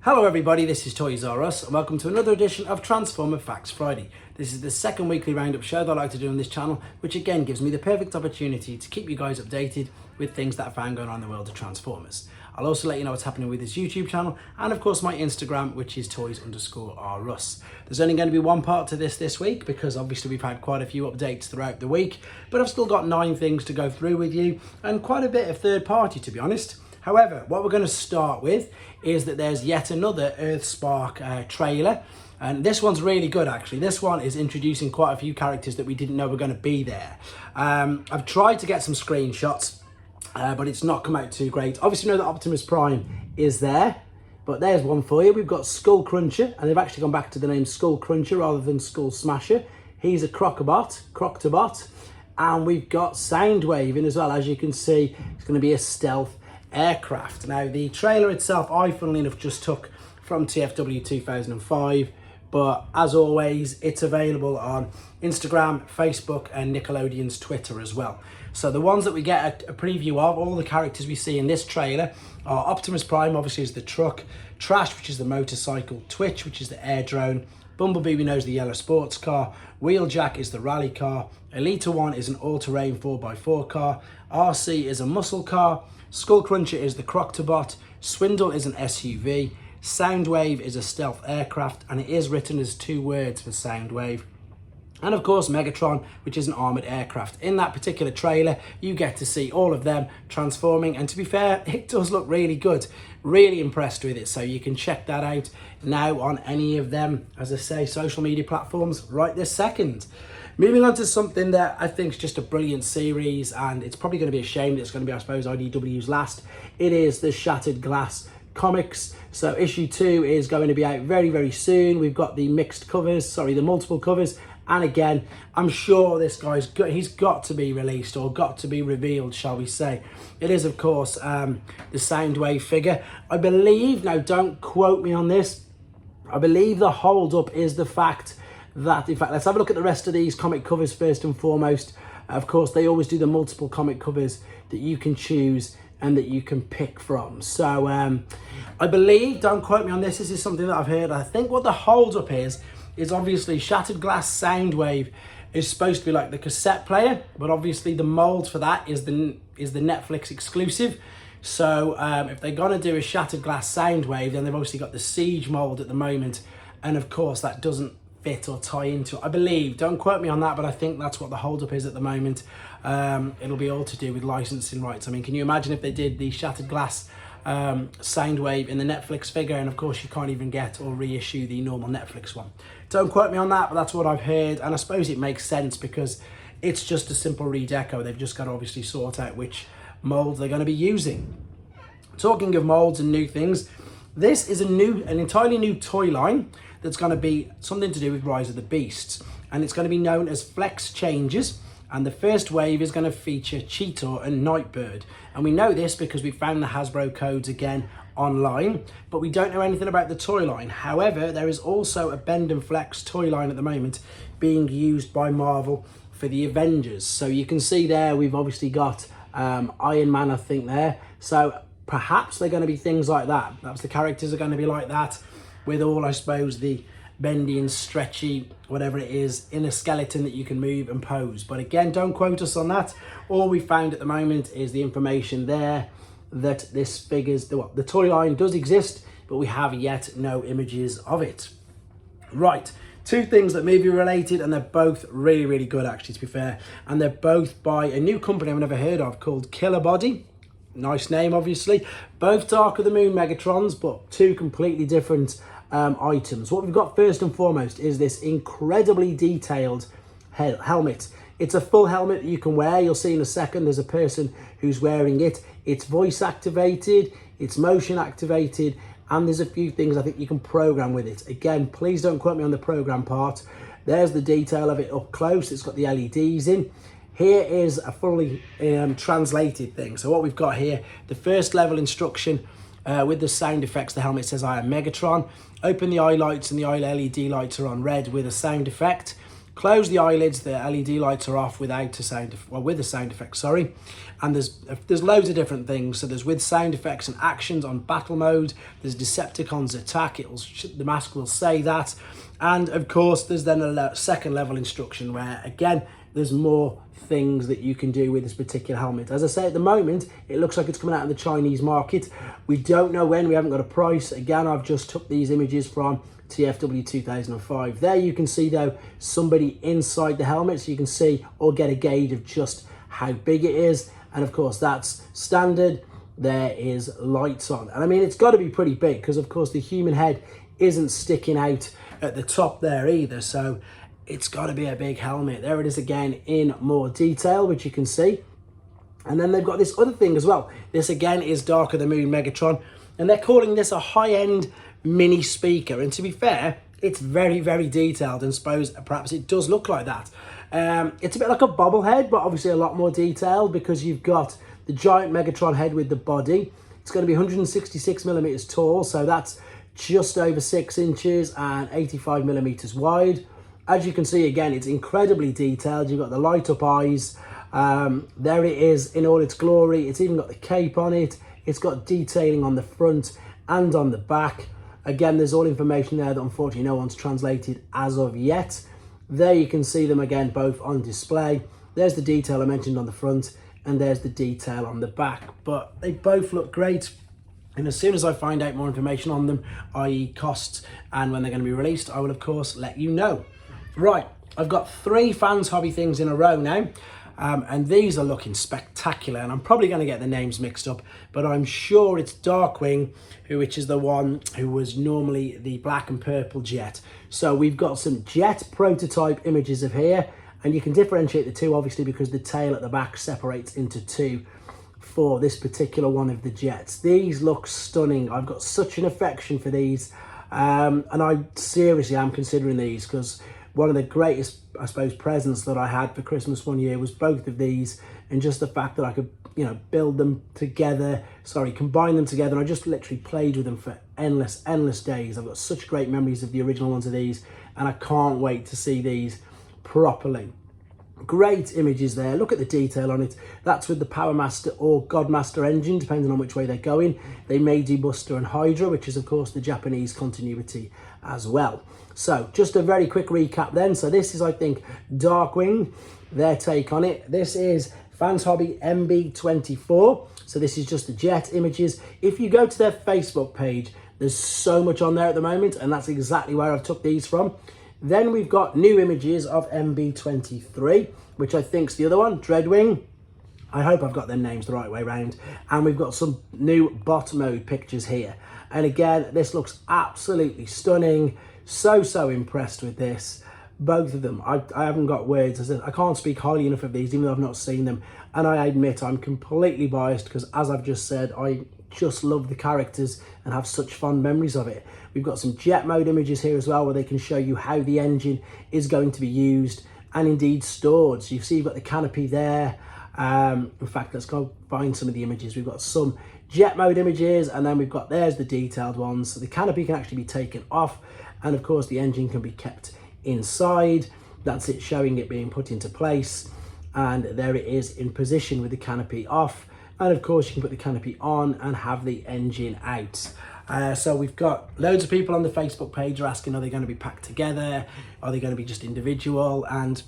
Hello everybody, this is Toys R Us and welcome to another edition of Transformer Facts Friday. This is the second weekly roundup show that I like to do on this channel, which again gives me the perfect opportunity to keep you guys updated with things that I found going on in the world of Transformers. I'll also let you know what's happening with this YouTube channel and of course my Instagram, which is toys_rus. There's only going to be one part to this week because obviously we've had quite a few updates throughout the week, but I've still got 9 things to go through with you and quite a bit of third party, to be honest. However, what we're going to start with is that there's yet another Earthspark trailer, and this one's really good actually. This one is introducing quite a few characters that we didn't know were going to be there. I've tried to get some screenshots, but it's not come out too great. Obviously, you know that Optimus Prime is there, but there's one for you. We've got Skull Cruncher, and they've actually gone back to the name Skull Cruncher rather than Skull Smasher. He's a Croctobot, and we've got Soundwave in as well. As you can see, it's going to be a stealth aircraft. Now the trailer itself I funnily enough just took from TFW 2005, but as always it's available on Instagram, Facebook and Nickelodeon's Twitter as well. So the ones that we get a preview of, all the characters we see in this trailer are Optimus Prime, obviously is the truck, Trash, which is the motorcycle, Twitch, which is the air drone, Bumblebee, we know, is the yellow sports car, Wheeljack is the rally car, Elita 1 is an all-terrain 4x4 car, RC is a muscle car, Skull Cruncher is the Croctobot, Swindle is an SUV, Soundwave is a stealth aircraft, and it is written as 2 words for Soundwave. And of course Megatron, which is an armoured aircraft. In that particular trailer, you get to see all of them transforming, and to be fair, it does look really good. Really impressed with it, so you can check that out now on any of them, as I say, social media platforms right this second. Moving on to something that I think is just a brilliant series, and it's probably going to be a shame that it's going to be, I suppose, IDW's last. It is the Shattered Glass comics. So issue 2 is going to be out very, very soon. We've got the the multiple covers. And again, I'm sure this he's got to be released or got to be revealed, shall we say. It is, of course, the Soundwave figure. I believe, now don't quote me on this, I believe the hold up is the fact that, in fact, let's have a look at the rest of these comic covers first and foremost. Of course, they always do the multiple comic covers that you can choose and that you can pick from. So I believe, don't quote me on this, this is something that I've heard. I think what the hold up is obviously Shattered Glass Soundwave is supposed to be like the cassette player, but obviously the mold for that is the Netflix exclusive. So if they're gonna do a Shattered Glass Soundwave, then they've obviously got the Siege mold at the moment, and of course that doesn't fit or tie into it. I believe, don't quote me on that, but I think that's what the holdup is at the moment. It'll be all to do with licensing rights. I mean, can you imagine if they did the Shattered Glass Soundwave in the Netflix figure, and of course you can't even get or reissue the normal Netflix one. Don't quote me on that, but that's what I've heard, and I suppose it makes sense because it's just a simple redeco. They've just got to obviously sort out which molds they're going to be using. Talking of molds and new things, this is an entirely new toy line that's going to be something to do with Rise of the Beasts, and it's going to be known as Flex Changes, and the first wave is going to feature Cheetor and Nightbird, and we know this because we found the Hasbro codes again online, but we don't know anything about the toy line. However, there is also a Bend and Flex toy line at the moment being used by Marvel for the Avengers. So you can see there we've obviously got Iron Man, I think, there, so perhaps they're going to be things like that. Perhaps the characters are going to be like that, with all, I suppose, the bendy and stretchy, whatever it is, in a skeleton that you can move and pose. But again, don't quote us on that. All we found at the moment is the information there that this figures, the toy line does exist, but we have yet no images of it. Right, 2 things that may be related, and they're both really, really good actually, to be fair. And they're both by a new company I've never heard of called Killer Body. Nice name, obviously. Both Dark of the Moon Megatrons, but 2 completely different items. What we've got first and foremost is this incredibly detailed helmet. It's a full helmet that you can wear. You'll see in a second there's a person who's wearing it. It's voice activated, it's motion activated, and there's a few things I think you can program with it. Again, please don't quote me on the program part. There's the detail of it up close. It's got the LEDs in. Here is a fully translated thing. So what we've got here, the first level instruction with the sound effects, the helmet says I am Megatron. Open the eye lights and the eye LED lights are on red with a sound effect. Close the eyelids, the LED lights are off without a sound, well, with a sound effect, sorry. And there's loads of different things. So there's with sound effects and actions on battle mode. There's Decepticons attack. The mask will say that. And of course, there's then a second level instruction where, again, there's more things that you can do with this particular helmet. As I say, at the moment, it looks like it's coming out of the Chinese market. We don't know when, we haven't got a price. Again, I've just took these images from TFW 2005. There you can see, though, somebody inside the helmet, so you can see or get a gauge of just how big it is. And of course, that's standard. There is lights on. And I mean, it's got to be pretty big because, of course, the human head isn't sticking out at the top there either. So it's got to be a big helmet. There it is again in more detail, which you can see. And then they've got this other thing as well. This again is Dark of the Moon Megatron. And they're calling this a high-end mini speaker. And to be fair, it's very, very detailed. And suppose perhaps it does look like that. It's a bit like a bobblehead, but obviously a lot more detailed because you've got the giant Megatron head with the body. It's going to be 166 millimeters tall. So that's just over 6 inches and 85 millimeters wide. As you can see, again, it's incredibly detailed. You've got the light up eyes. There it is in all its glory. It's even got the cape on it. It's got detailing on the front and on the back. Again, there's all information there that unfortunately no one's translated as of yet. There you can see them again, both on display. There's the detail I mentioned on the front and there's the detail on the back. But they both look great. And as soon as I find out more information on them, i.e. costs and when they're going to be released, I will of course let you know. Right, I've got 3 Fans Hobby things in a row now. And these are looking spectacular, and I'm probably going to get the names mixed up, but I'm sure it's Darkwing, which is the one who was normally the black and purple jet. So we've got some jet prototype images of here, and you can differentiate the two obviously because the tail at the back separates into 2 for this particular one of the jets. These look stunning. I've got such an affection for these, and I seriously am considering these because one of the greatest, I suppose, presents that I had for Christmas one year was both of these, and just the fact that I could, you know, build them together, combine them together. And I just literally played with them for endless days. I've got such great memories of the original ones of these, and I can't wait to see these properly. Great images there. Look at the detail on it. That's with the Power Master or Godmaster engine, depending on which way they're going. They may do Buster and Hydra, which is of course the Japanese continuity as well. So just a very quick recap then. So this is, I think, Darkwing, their take on it. This is Fans Hobby MB24. So this is just the jet images. If you go to their Facebook page, there's so much on there at the moment, and that's exactly where I've took these from. Then we've got new images of MB23, which I think's the other one, Dreadwing. I hope I've got their names the right way around. And we've got some new bot mode pictures here. And again, this looks absolutely stunning. So impressed with this. Both of them. I haven't got words. I can't speak highly enough of these, even though I've not seen them. And I admit I'm completely biased because, as I've just said, I just love the characters and have such fond memories of it. We've got some jet mode images here as well, where they can show you how the engine is going to be used and indeed stored. So you see you've got the canopy there. In fact, let's go find some of the images. We've got some jet mode images, and then we've got, there's the detailed ones. So the canopy can actually be taken off, and of course the engine can be kept inside. That's it, showing it being put into place. And there it is in position with the canopy off. And of course you can put the canopy on and have the engine out. So we've got loads of people on the Facebook page are asking, are they going to be packed together? Are they going to be just individual? And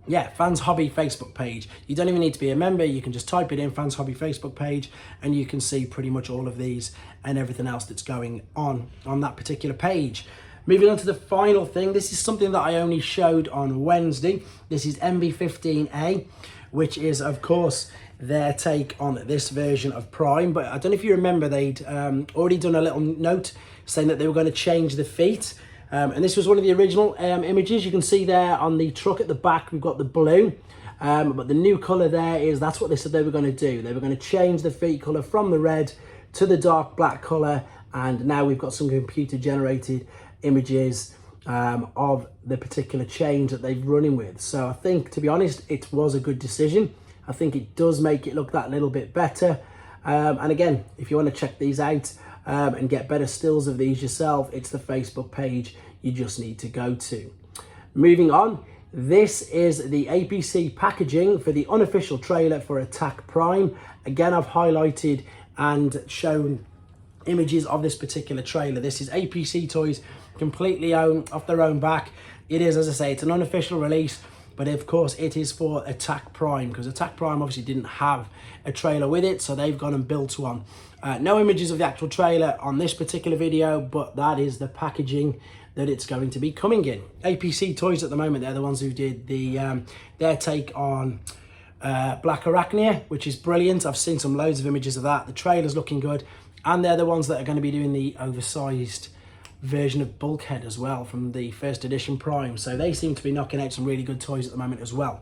yeah, Fans Hobby Facebook page. You don't even need to be a member. You can just type it in, Fans Hobby Facebook page, and you can see pretty much all of these and everything else that's going on that particular page. Moving on to the final thing. This is something that I only showed on Wednesday. This is MB15A, which is of course their take on this version of Prime. But I don't know if you remember, they'd already done a little note saying that they were going to change the feet. And this was one of the original images. You can see there on the truck at the back, we've got the blue. But the new colour there is, that's what they said they were going to do. They were going to change the feet colour from the red to the dark black colour. And now we've got some computer generated images of the particular change that they're running with. So I think, to be honest, it was a good decision. I think it does make it look that little bit better. And again, if you want to check these out and get better stills of these yourself, it's the Facebook page you just need to go to. Moving on, This is the APC packaging for the unofficial trailer for Attack Prime. Again, I've highlighted and shown images of this particular trailer. This is APC Toys, completely off their own back. It is, as I say, it's an unofficial release, but of course it is for Attack Prime, because Attack Prime obviously didn't have a trailer with it, so they've gone and built one. No images of the actual trailer on this particular video, but that is the packaging that it's going to be coming in. APC Toys at the moment, they're the ones who did the their take on Black Arachnia, which is brilliant. I've seen some loads of images of that. The trailer's looking good, and they're the ones that are going to be doing the oversized version of Bulkhead as well from the first edition Prime. So they seem to be knocking out some really good toys at the moment as well.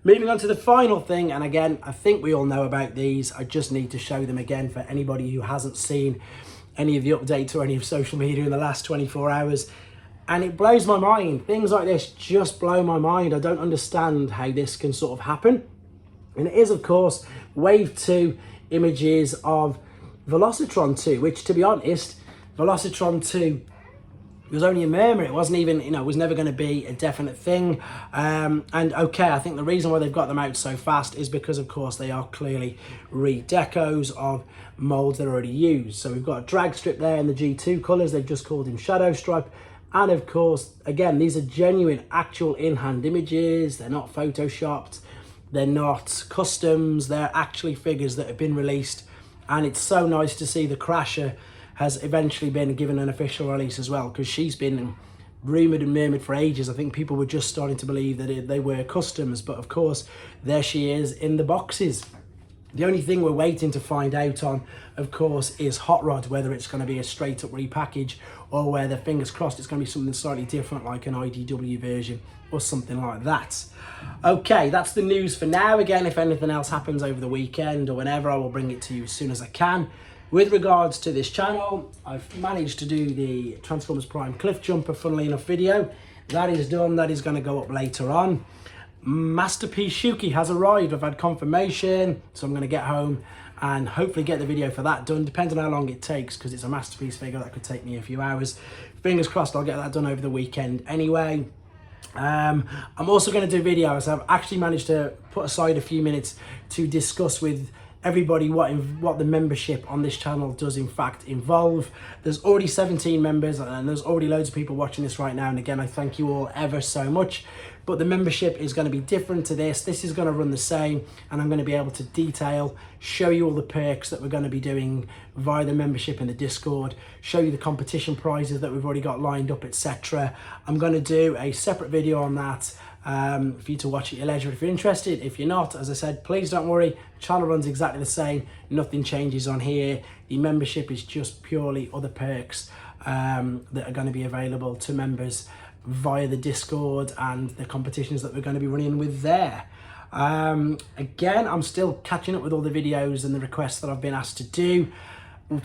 Moving on to the final thing, and again, I think we all know about these. I just need to show them again for anybody who hasn't seen any of the updates or any of social media in the last 24 hours. And it blows my mind. Things like this just blow my mind. I don't understand how this can sort of happen. And it is, of course, Wave 2 images of Velocitron 2, which, to be honest, Velocitron 2 was only a murmur. It wasn't even, it was never going to be a definite thing. And okay, I think the reason why they've got them out so fast is because, of course, they are clearly redecos of molds that are already used. So we've got a drag strip there in the G2 colours. They've just called him Shadow Stripe. And of course, again, these are genuine, actual in-hand images. They're not photoshopped. They're not customs. They're actually figures that have been released. And it's so nice to see the Crasher has eventually been given an official release as well, because she's been rumoured and murmured for ages. I think people were just starting to believe that they were customs, but of course, there she is in the boxes. The only thing we're waiting to find out on, of course, is Hot Rod, whether it's going to be a straight up repackage or whether, fingers crossed, it's going to be something slightly different, like an IDW version or something like that. Okay, that's the news for now. Again, if anything else happens over the weekend or whenever, I will bring it to you as soon as I can. With regards to this channel, I've managed to do the Transformers Prime Cliff Jumper, funnily enough, video. That is done. That is going to go up later on. Masterpiece Shuki has arrived. I've had confirmation, so I'm going to get home and hopefully get the video for that done, depending on how long it takes, because it's a Masterpiece figure. That could take me a few hours. Fingers crossed I'll get that done over the weekend anyway. I'm also going to do videos. I've actually managed to put aside a few minutes to discuss with everybody what the membership on this channel does in fact involve. There's already 17 members and there's already loads of people watching this right now, and again, I thank you all ever so much. But the membership is going to be different to this. This is going to run the same, and I'm going to be able to detail, show you all the perks that we're going to be doing via the membership in the Discord, show you the competition prizes that we've already got lined up, etc. I'm going to do a separate video on that for you to watch at your leisure if you're interested. If you're not, as I said, please don't worry. The channel runs exactly the same. Nothing changes on here. The membership is just purely other perks that are going to be available to members via the Discord and the competitions that we're going to be running with there. Again, I'm still catching up with all the videos and the requests that I've been asked to do.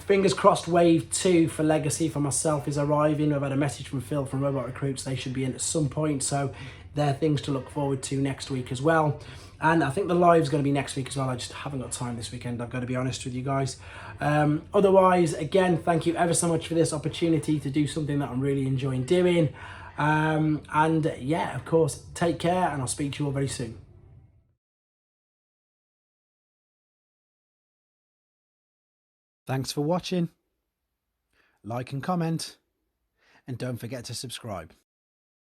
Fingers crossed, Wave 2 for Legacy for myself is arriving. I've had a message from Phil from Robot Recruits. They should be in at some point, so they're things to look forward to next week as well. And I think the live's going to be next week as well. I just haven't got time this weekend, I've got to be honest with you guys. Otherwise, again, thank you ever so much for this opportunity to do something that I'm really enjoying doing. And yeah, of course, take care, and I'll speak to you all very soon. Thanks for watching. Like and comment, and don't forget to subscribe.